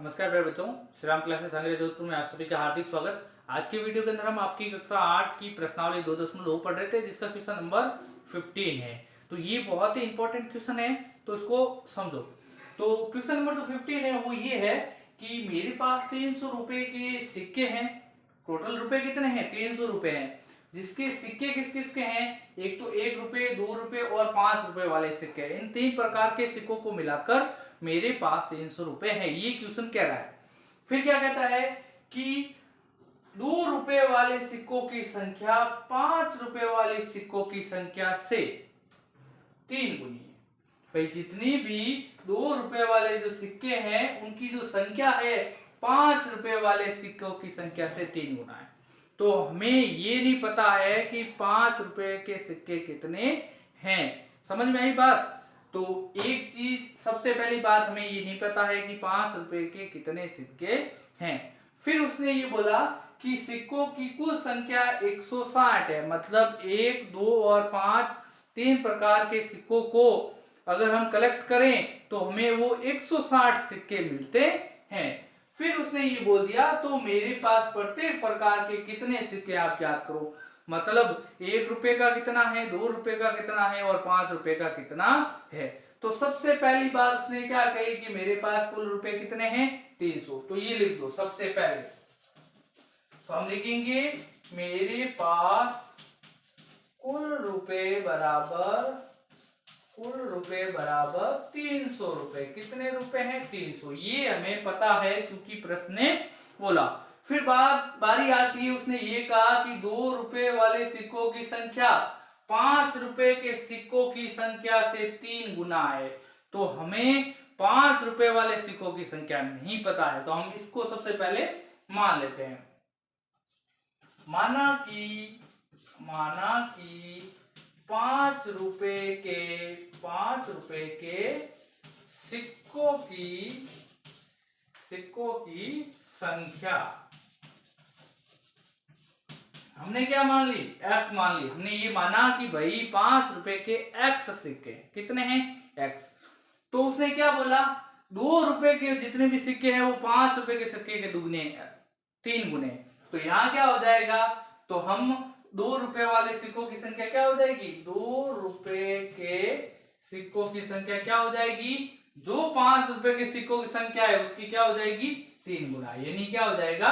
नमस्कार प्यारे बच्चों, श्री राम क्लासेस अंग्रेजी जोधपुर में आप सभी का हार्दिक स्वागत। आज के वीडियो के अंदर हम आपकी कक्षा 8 की प्रश्नावली 2.2 पढ़ रहे थे, जिसका क्वेश्चन नंबर 15 है। तो ये बहुत ही इंपॉर्टेंट क्वेश्चन है, तो इसको समझो। तो क्वेश्चन नंबर जो 15 है वो ये है कि मेरे पास 300 रुपए के सिक्के हैं। टोटल रुपए कितने हैं? 300 रुपए हैं, जिसके सिक्के किस किस के हैं? एक तो 1 रुपए, 2 रुपए और 5 रुपए वाले सिक्के। इन 3 प्रकार के सिक्कों को मिलाकर मेरे पास 300 रुपए है, ये क्वेश्चन कह रहा है। फिर क्या कहता है कि 2 रुपए वाले सिक्कों की संख्या 5 रुपए वाले सिक्कों की संख्या से 3 गुनी है। भाई जितनी भी 2 रुपए वाले जो सिक्के हैं उनकी जो संख्या है 5 रुपए वाले सिक्कों की संख्या से 3 गुना है। तो हमें ये नहीं पता है कि 5 रुपए के सिक्के कितने हैं। समझ में आई बात? तो एक चीज, सबसे पहली बात, हमें ये नहीं पता है कि 5 रुपए के कितने सिक्के हैं। फिर उसने ये बोला कि सिक्कों की कुल संख्या 160 है, मतलब 1, 2 और 5 3 प्रकार के सिक्कों को अगर हम कलेक्ट करें तो हमें वो 160 सिक्के मिलते हैं। फिर उसने ये बोल दिया तो मेरे पास प्रत्येक प्रकार के कितने सिक्के आप याद करो, मतलब 1 रुपए का कितना है, 2 रुपए का कितना है और 5 रुपए का कितना है। तो सबसे पहली बात उसने क्या कही कि मेरे पास कुल रुपए कितने हैं? 300। तो ये लिख दो सबसे पहले। तो हम लिखेंगे मेरे पास कुल रुपए बराबर 300 रुपए। कितने रुपए हैं? 300। ये हमें पता है क्योंकि प्रश्न ने बोला। फिर बारी आती है, उसने ये कहा कि 2 रुपए वाले सिक्कों की संख्या 5 रुपए के सिक्कों की संख्या से 3 गुना है। तो हमें 5 रुपए वाले सिक्कों की संख्या नहीं पता है, तो हम इसको सबसे पहले मान लेते हैं। माना कि 5 रुपए के सिक्कों की संख्या, हमने क्या मान ली? x मान ली। हमने ये माना कि भाई 5 रुपए के x सिक्के कितने हैं? x। तो उसने क्या बोला? 2 रुपए के जितने भी सिक्के हैं वो 5 रुपए के सिक्के के दुगने 3 गुने। तो यहाँ क्या हो जाएगा? तो हम 2 रुपए वाले सिक्कों की संख्या क्या हो जाएगी? 2 रुपए के सिक्कों की संख्या क्या हो जाएगी? जो 5 रुपए के सिक्कों की संख्या है उसकी क्या हो जाएगी? 3 गुना, यानी क्या हो जाएगा?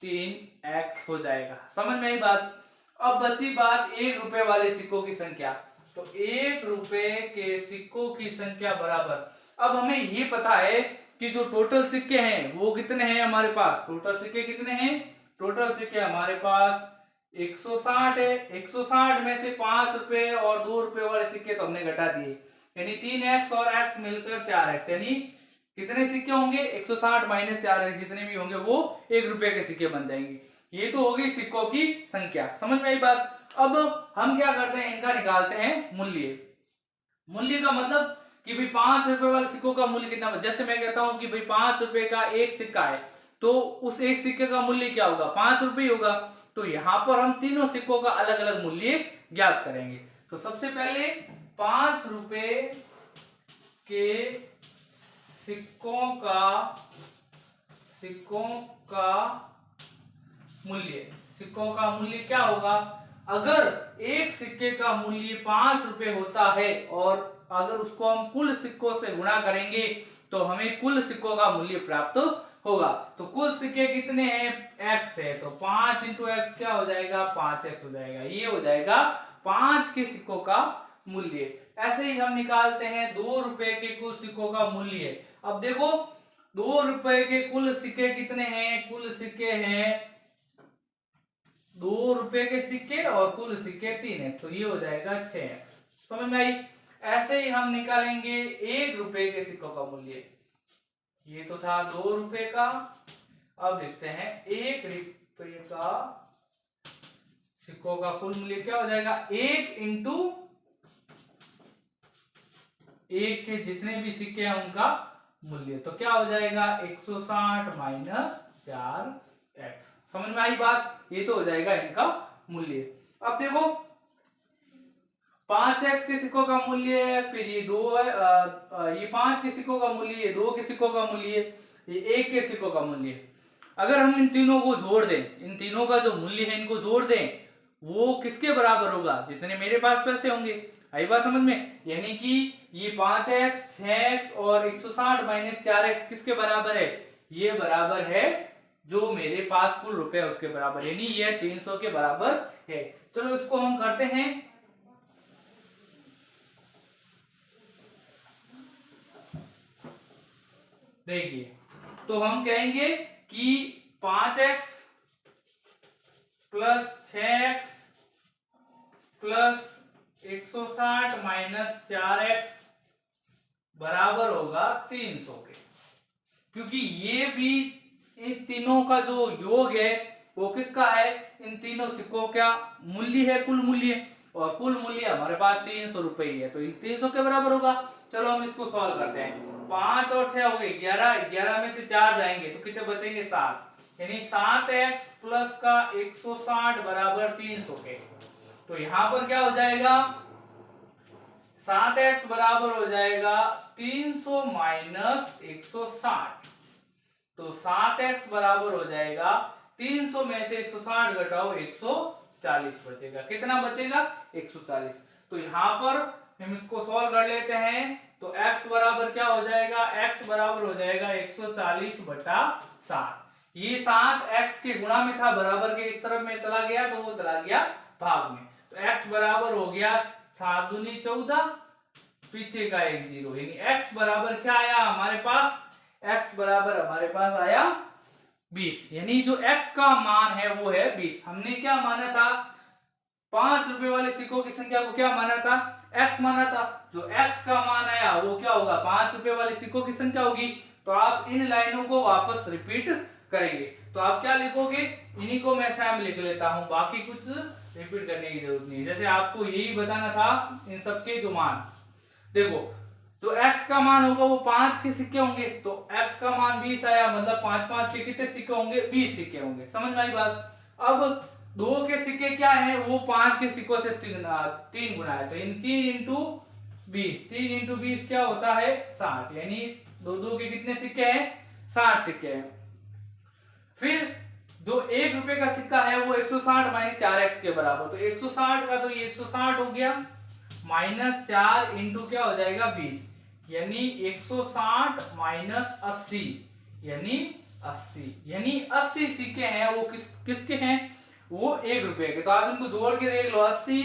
3x हो जाएगा। समझ में आई बात? अब बची बात 1 रुपए वाले सिक्कों की संख्या। तो 1 रुपए के सिक्कों की संख्या बराबर, अब हमें ये पता है कि जो टोटल सिक्के हैं वो कितने हैं हमारे पास? टोटल सिक्के कितने हैं? टोटल सिक्के हमारे पास 160 है। 160 में से 5 रुपए और 2 रुपए वाले सिक्के तो हमने घटा दिए, यानी 3x और x मिलकर 4x, यानी कितने सिक्के होंगे? 160 माइनस 4x, जितने भी होंगे वो 1 रुपए के सिक्के बन जाएंगे। ये तो होगी सिक्कों की संख्या। समझ में आई बात? अब हम क्या करते हैं, इनका निकालते हैं मूल्य। मूल्य का मतलब कि भाई 5 रुपए वाले सिक्कों का मूल्य कितना, जैसे मैं कहता हूं कि भाई 5 रुपए का एक सिक्का है, तो उस एक सिक्के का मूल्य क्या होगा? 5 रुपए होगा। तो यहां पर हम तीनों सिक्कों का अलग अलग मूल्य ज्ञात करेंगे। तो सबसे पहले 5 रुपए के सिक्कों का मूल्य क्या होगा? अगर एक सिक्के का मूल्य 5 रुपए होता है और अगर उसको हम कुल सिक्कों से गुणा करेंगे तो हमें कुल सिक्कों का मूल्य प्राप्त होगा। तो कुल सिक्के कितने हैं? x है, तो 5 इंटू एक्स क्या हो जाएगा? 5x हो जाएगा। ये हो जाएगा 5 के सिक्कों का मूल्य। ऐसे ही हम निकालते हैं 2 रुपए के कुल सिक्कों का मूल्य। अब देखो 2 रुपए के कुल सिक्के कितने हैं? कुल सिक्के हैं 2 रुपए के सिक्के और कुल सिक्के 3 है, तो ये हो जाएगा 6x। समझ में आई? ऐसे ही हम निकालेंगे 1 रुपए के सिक्कों का मूल्य। ये तो था 2 रुपए का, अब लिखते हैं 1 रुपए का सिक्कों का कुल मूल्य क्या हो जाएगा? 1 इंटू 1 के जितने भी सिक्के हैं उनका मूल्य, तो क्या हो जाएगा? 160 माइनस 4x। समझ में आई बात? ये तो हो जाएगा इनका मूल्य। अब देखो 5x के सिक्कों का मूल्य है, फिर ये 2 है, ये 5 के सिक्कों का मूल्य, ये 2 के सिक्कों का मूल्य। ये एक के सिक्कों का मूल्य है। अगर हम इन तीनों को जोड़ दें, इन तीनों का जो मूल्य है इनको जोड़ दें, वो किसके बराबर होगा? जितने मेरे पास पैसे होंगे। आई बात समझ में? यानी कि ये 5x, 6x और 160 माइनस 4x किसके बराबर है? ये बराबर है जो मेरे पास कुल रुपए है उसके बराबर, यानी ये 300 के बराबर है। चलो इसको हम करते हैं। देखिए, तो हम कहेंगे कि 5x plus 6x plus 160 minus 4x बराबर होगा 300 के, क्योंकि ये भी इन तीनों का जो योग है वो किसका है? इन तीनों सिक्कों का मूल्य है, कुल मूल्य, और कुल मूल्य हमारे पास 300 रुपए ही है, तो इस 300 के बराबर होगा। चलो हम इसको सॉल्व करते हैं। 5 और 6 हो गए 11, 11 में से 4 जाएंगे तो कितने बचेंगे? 7, यानी 7x प्लस का 160 बराबर 300 के। तो यहां पर क्या हो जाएगा? 7x बराबर हो जाएगा 300 माइनस 160, तो 7x बराबर हो जाएगा 300 में से 160 घटाओ 140 बचेगा। कितना बचेगा? 140। तो यहां पर हम इसको सॉल्व कर लेते हैं, तो x बराबर क्या हो जाएगा? x बराबर हो जाएगा 140 बटा 7। ये 7 x के गुणा में था, बराबर के इस तरफ में चला गया तो वो चला गया भाग में, तो x बराबर हो गया 7 दूनी 14, पीछे का 1 0, यानी x बराबर क्या आया हमारे पास? x बराबर हमारे पास आया 20, यानी जो x का मान है वो है 20। हमने क्या माना था? 5 रुपए वाले सिक्कों की संख्या को क्या माना था? x माना था। जो x का मान आया वो क्या होगा? 5 रुपए वाले सिक्कों की संख्या होगी। तो आप इन लाइनों को वापस रिपीट करेंगे, तो आप क्या लिखोगे? इन्हीं को मैं सैम लिख लेता हूं, बाकी कुछ रिपीट करने की जरूरत नहीं है। जैसे आपको यही बताना था इन सबके जो मान, देखो जो x का मान होगा वो 5 के सिक्के होंगे, तो x का मान 20 आया, मतलब 5 5 के कितने सिक्के होंगे? 20 सिक्के होंगे। समझ में आई बात? अब 2 के सिक्के क्या है? वो 5 के सिक्कों से 3 गुना है, तो इन 3 इंटू 20, 3 इंटू 20 क्या होता है? 60, यानी 2 के कितने सिक्के हैं? 60 सिक्के हैं। फिर जो 1 रुपए का सिक्का है वो 160 माइनस 4x के बराबर, तो 160 का तो ये 160 हो गया, माइनस 4 इंटू क्या हो जाएगा? 20, यानी 160 माइनस 80, यानी 80, यानी 80 सिक्के हैं वो किसके हैं? वो 1 रुपए के। तो आप इनको जोड़ के देख लो, 80,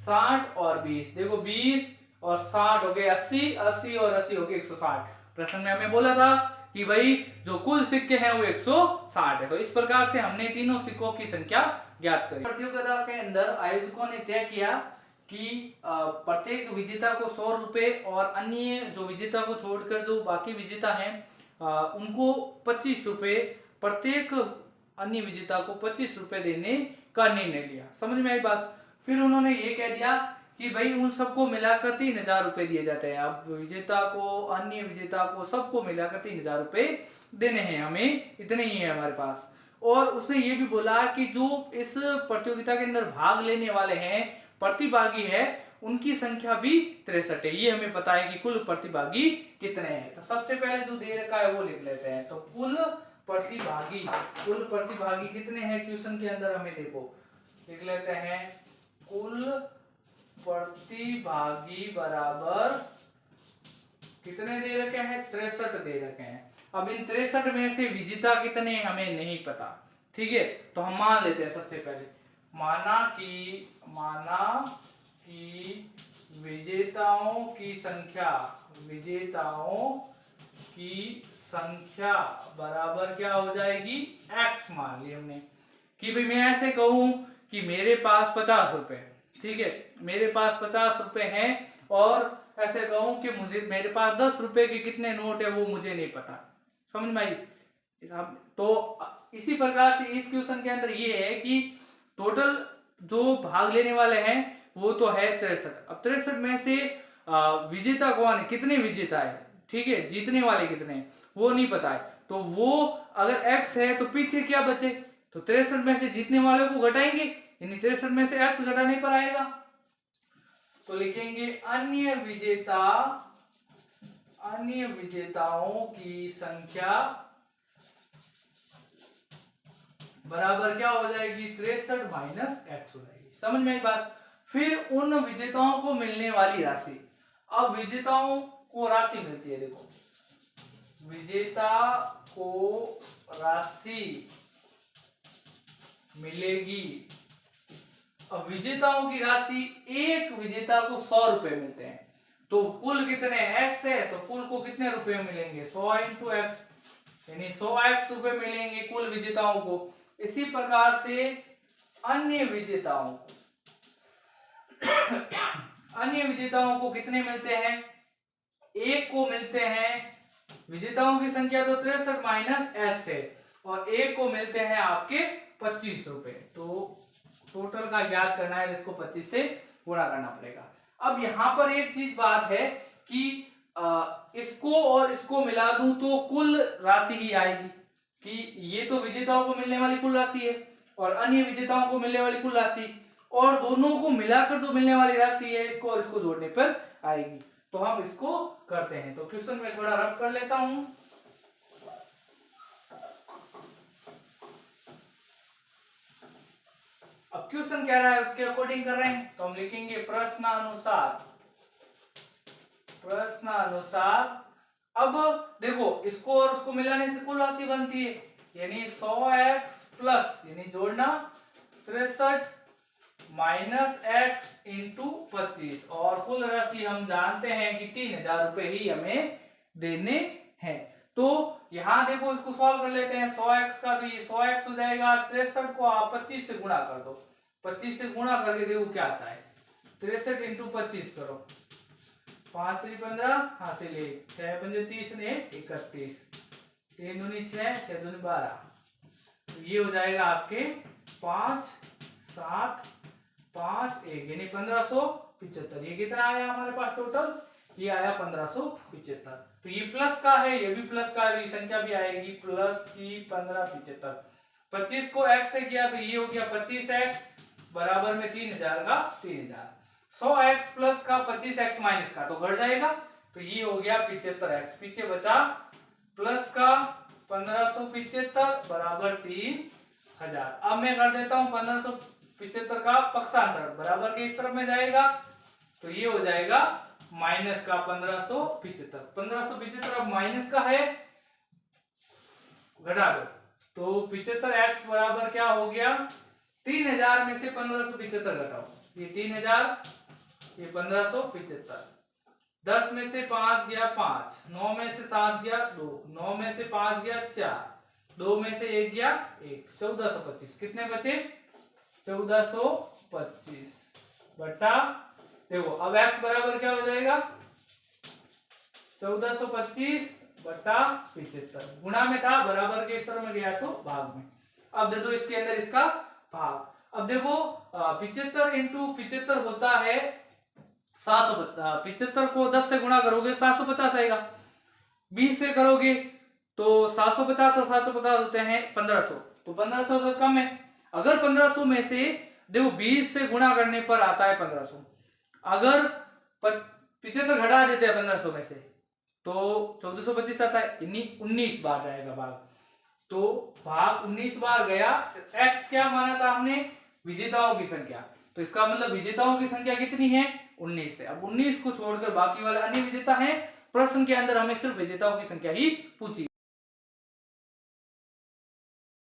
60 और 20, देखो 20 और 60 हो गए 80, 80 और 80 हो गए 160। प्रश्न में हमें बोला था कि भाई जो कुल सिक्के हैं वो 160 है। तो इस प्रकार से हमने तीनों सिक्कों की संख्या ज्ञात करी। प्रतियोगिता के अंदर आयोजकों ने तय किया कि प्रत्येक विजेता को 100 रुपए और अन्य जो विजेता को छोड़कर जो बाकी विजेता हैं उनको 25 रुपए, प्रत्येक अन्य विजेता को 25 रुपए देने का निर्णय लिया। समझ में आई बात? फिर उन्होंने ये कह दिया कि भाई उन सबको मिलाकर 3000 रुपए दिए जाते हैं। अब विजेता को, अन्य विजेता को, सबको मिलाकर 3000 रुपए देने हैं, हमें इतने ही है हमारे पास। और उसने ये भी बोला कि जो इस प्रतियोगिता के अंदर भाग लेने वाले हैं, प्रतिभागी है, उनकी संख्या भी 63 है। ये हमें पता है कि कुल प्रतिभागी कितने हैं। तो सबसे पहले जो दे रखा है वो लिख लेते हैं। तो कुल प्रतिभागी कितने हैं क्वेश्चन के अंदर, हमें देखो लिख लेते हैं, कुल प्रतिभागी बराबर कितने दे रखे हैं? 63 दे रखे हैं। अब इन 63 में से विजेता कितने हमें नहीं पता, ठीक है? तो हम मान लेते हैं, सबसे पहले माना कि विजेताओं की संख्या बराबर क्या हो जाएगी? x मान ली हमने। कि भाई मैं ऐसे कहूं कि मेरे पास 50 रुपए, ठीक है, मेरे पास 50 रुपए हैं, और ऐसे कहूं कि मेरे पास 10 रुपए के कितने नोट है वो मुझे नहीं पता। समझ में आई? तो इसी प्रकार से इस क्वेश्चन के अंदर ये है कि टोटल जो भाग लेने वाले हैं वो तो है 63। अब 63 में से विजेता कौन है, कितने विजेता है, ठीक है, जीतने वाले कितने वो नहीं पता है। तो वो अगर x है तो पीछे क्या बचे? तो 63 में से जीतने वाले को घटाएंगे, यानी 63 में से x घटाने पर आएगा। तो लिखेंगे अन्य विजेताओं की संख्या बराबर क्या हो जाएगी 63 माइनस एक्स हो जाएगी। समझ में आई बात। फिर उन विजेताओं को मिलने वाली राशि, अब विजेताओं को राशि मिलती है, देखो विजेता को राशि मिलेगी। अब विजेताओं की राशि, एक विजेता को 100 रुपए मिलते हैं, तो कुल कितने x है, तो कुल को कितने रुपए मिलेंगे 100 इंटू एक्स, यानी 100x रुपए मिलेंगे कुल विजेताओं को। इसी प्रकार से अन्य विजेताओं को अन्य विजेताओं को कितने मिलते हैं, एक को मिलते हैं, विजेताओं की संख्या तो 63 माइनस एक्स है, और एक को मिलते हैं आपके 25 रुपए। तो टोटल का ज्ञात करना है, इसको 25 से गुणा करना पड़ेगा। अब यहाँ पर एक चीज बात है कि इसको और इसको मिला दूं तो कुल राशि ही आएगी, कि ये तो विजेताओं को मिलने वाली कुल राशि है और अन्य विजेताओं को मिलने वाली कुल राशि, और दोनों को मिलाकर जो मिलने वाली राशि है इसको और इसको जोड़ने पर आएगी। तो हम इसको करते हैं, तो क्वेश्चन में थोड़ा रब कर लेता हूं। अब क्वेश्चन कह रहा है उसके अकॉर्डिंग कर रहे हैं, तो हम लिखेंगे प्रश्नानुसार। अब देखो इसको और उसको मिलाने से कुल राशि बनती है, यानी 100x प्लस, यानी जोड़ना 63 माइनस एक्स इंटू 25, और कुल राशि हम जानते हैं कि 3000 रुपए ही हमें देने हैं। तो यहां देखो इसको सॉल्व कर लेते हैं, 100x का तो ये 100x हो जाएगा, 63 को आप 25 से गुणा कर दो, 25 से गुणा करके देखो क्या आता है, 63 इंटू 25 करो, 5 3 15 हासिल 1, 6 5 30 ने 31, 3 दूनी 6, 6 दूनी 12, तो ये हो जाएगा आपके 5 7 5 1, यानी 1575। ये कितना आया हमारे पास टोटल, ये आया 1575। तो ये प्लस का है, ये भी प्लस का है, ये संख्या भी आएगी प्लस की 1575। 25 को x से किया तो ये हो गया 25x बराबर में 3000 का 3000। 100x प्लस का 25x माइनस का तो घट जाएगा, तो ये हो गया 75x, पीछे बचा प्लस का 1575 बराबर 3000। अब मैं कर देता हूं 1575 का पक्षांतर बराबर के इस तरफ में जाएगा, तो ये हो जाएगा माइनस का 1575। 1575 अब माइनस का है, घटा दो, तो 75x बराबर क्या हो गया 3000 में से 1575 घटाओ, ये 3000, ये 1575, 10 में से 5 गया 5, 9 में से 7 गया 2, 9 में से 5 गया 4, 2 में से 1 गया 1, 1425, कितने बचे 1425 बटा, देखो अब x बराबर क्या हो जाएगा 1425 बटा 75, गुणा में था बराबर के इस तरह में गया तो भाग में। अब दे दो इसके अंदर इसका भाग। अब देखो 75 इंटू 75 होता है 750, 75 को 10 से गुणा करोगे 750 आएगा, 20 से करोगे तो 750 और 750 होते हैं 1500, तो 1500 से कम है। अगर 1500 में से देखो 20 से गुणा करने पर आता है 1500, अगर 75 घटा देते हैं 1500 में से तो 1425 आता है, यानी 19 बार जाएगा भाग, तो भाग 19 बार गया। x क्या माना था हमने विजेताओं की संख्या, तो इसका मतलब विजेताओं की संख्या कितनी है 19 है। अब 19 को छोड़कर बाकी वाले अन्य विजेता हैं, प्रश्न के अंदर हमें सिर्फ विजेताओं की संख्या ही पूछी